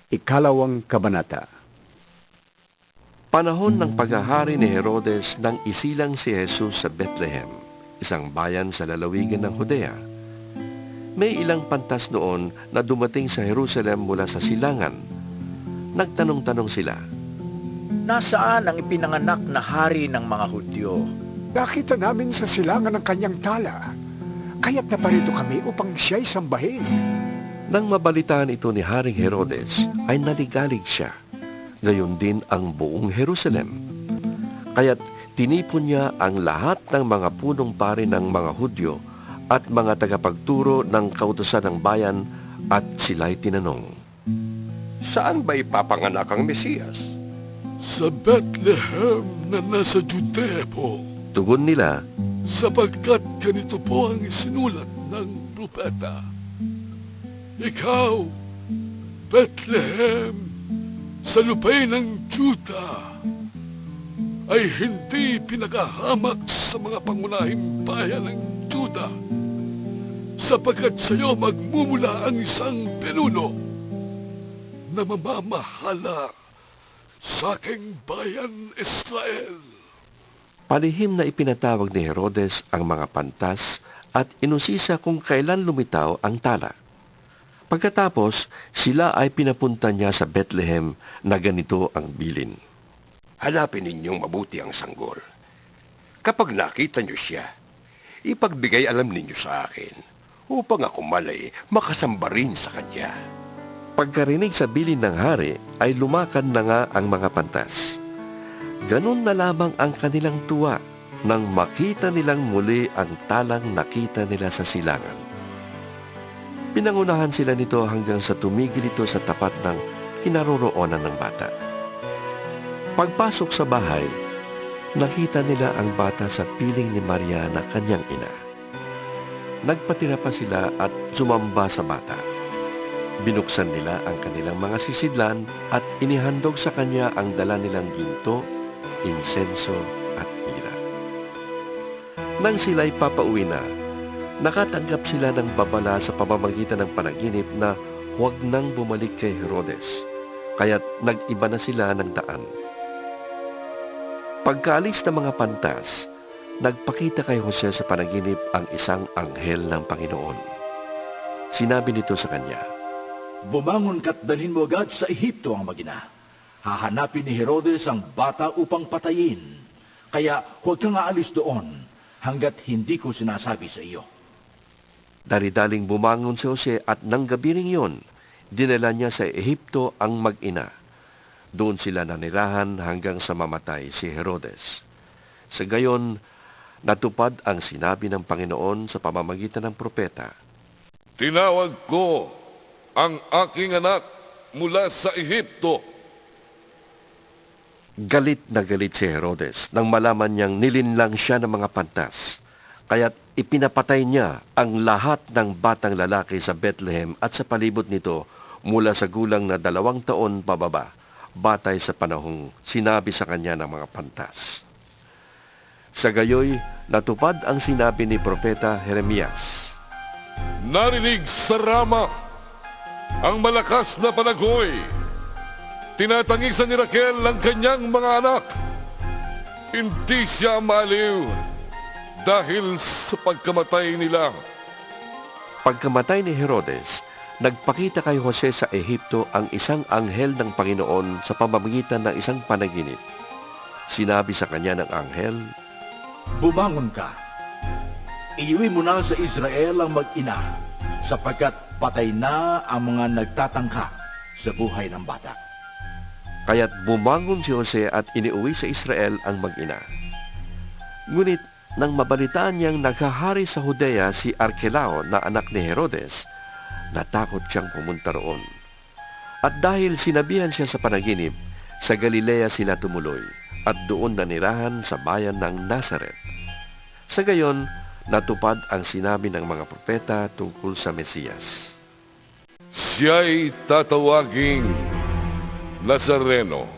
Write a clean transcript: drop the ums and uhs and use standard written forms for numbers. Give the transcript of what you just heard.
Ikalawang Kabanata. Panahon ng paghahari ni Herodes nang isilang si Jesus sa Bethlehem, isang bayan sa lalawigan ng Judea. May ilang pantas noon na dumating sa Jerusalem mula sa silangan. Nagtanong-tanong sila, Nasaan ang ipinanganak na hari ng mga Hudyo? Nakita namin sa silangan ng kanyang tala, kaya't naparito kami upang siya'y sambahin. nang mabalitaan ito ni Haring Herodes, ay naligalig siya. Gayon din ang buong Jerusalem. Kaya't tinipon niya ang lahat ng mga punong pari ng mga Hudyo at mga tagapagturo ng kautusan ng bayan at sila'y tinanong, Saan ba ipapanganak ang Mesiyas? Sa Bethlehem na nasa Judea po, tugon nila, sapagkat ganito po ang isinulat ng propeta. Ikaw, Bethlehem, sa lupay ng Juda, ay hindi pinakahamak sa mga pangunahing bayan ng Juda, sapagkat sa iyo magmumula ang isang pinuno na mamamahala sa aking bayan Israel. palihim na ipinatawag ni Herodes ang mga pantas at inusisa kung kailan lumitaw ang tala. Pagkatapos, sila ay pinapunta niya sa Bethlehem na ganito ang bilin. Hanapin ninyong mabuti ang sanggol. Kapag nakita niyo siya, ipagbigay alam ninyo sa akin, upang ako malay makasamba rin sa kanya. Pagkarinig sa bilin ng hari, ay lumakad na nga ang mga pantas. Ganun na lamang ang kanilang tuwa nang makita nilang muli ang talang nakita nila sa silangan. Pinangunahan sila nito hanggang sa tumigil ito sa tapat ng kinaroroonan ng bata. Pagpasok sa bahay, nakita nila ang bata sa piling ni Maria na kanyang ina. Nagpatira pa sila at sumamba sa bata. Binuksan nila ang kanilang mga sisidlan at inihandog sa kanya ang dala nilang ginto, insenso at mira. Nang sila'y papauwi na, nakatanggap sila ng babala sa pamamagitan ng panaginip na huwag nang bumalik kay Herodes, kaya't nag-iba na sila ng daan. Pagkaalis ng mga pantas, nagpakita kay Jose sa panaginip ang isang anghel ng Panginoon. Sinabi nito sa kanya, Bumangon ka't dalhin mo agad sa Ehipto ang magina. Hahanapin ni Herodes ang bata upang patayin. Kaya huwag kang aalis doon hanggat hindi ko sinasabi sa iyo. Dali-daling bumangon si Jose at nang gabi ring yun, dinala niya sa Ehipto ang mag-ina. Doon sila nanirahan hanggang sa mamatay si Herodes. Sa gayon, natupad ang sinabi ng Panginoon sa pamamagitan ng propeta. Tinawag ko ang aking anak mula sa Ehipto. Galit na galit si Herodes nang malaman niyang nilinlang siya ng mga pantas. Kaya't ipinapatay niya ang lahat ng batang lalaki sa Bethlehem at sa palibot nito mula sa gulang na 2 taon pababa, batay sa panahong sinabi sa kanya ng mga pantas. Sa gayoy, natupad ang sinabi ni Propeta Jeremias. Narinig sa Rama ang malakas na panagoy. Tinatangisan ni Raquel ang kanyang mga anak. Hindi siya maaliw dahil sa pagkamatay nila. Pagkamatay ni Herodes, nagpakita kay Jose sa Ehipto ang isang anghel ng Panginoon sa pamamagitan ng isang panaginip. Sinabi sa kanya ng anghel, Bumangon ka. Iuwi mo na sa Israel ang mag-ina, sapagkat patay na ang mga nagtatangka sa buhay ng bata. Kaya't bumangon si Jose at iniuwi sa Israel ang mag-ina. Ngunit nang mabalitaan niyang naghahari sa Judea si Arkelao na anak ni Herodes, natakot siyang pumunta roon. At dahil sinabihan siya sa panaginip, sa Galilea sila tumuloy at doon nanirahan sa bayan ng Nazaret. Sa gayon, natupad ang sinabi ng mga propeta tungkol sa Mesiyas. Siya'y tatawaging Nazareno.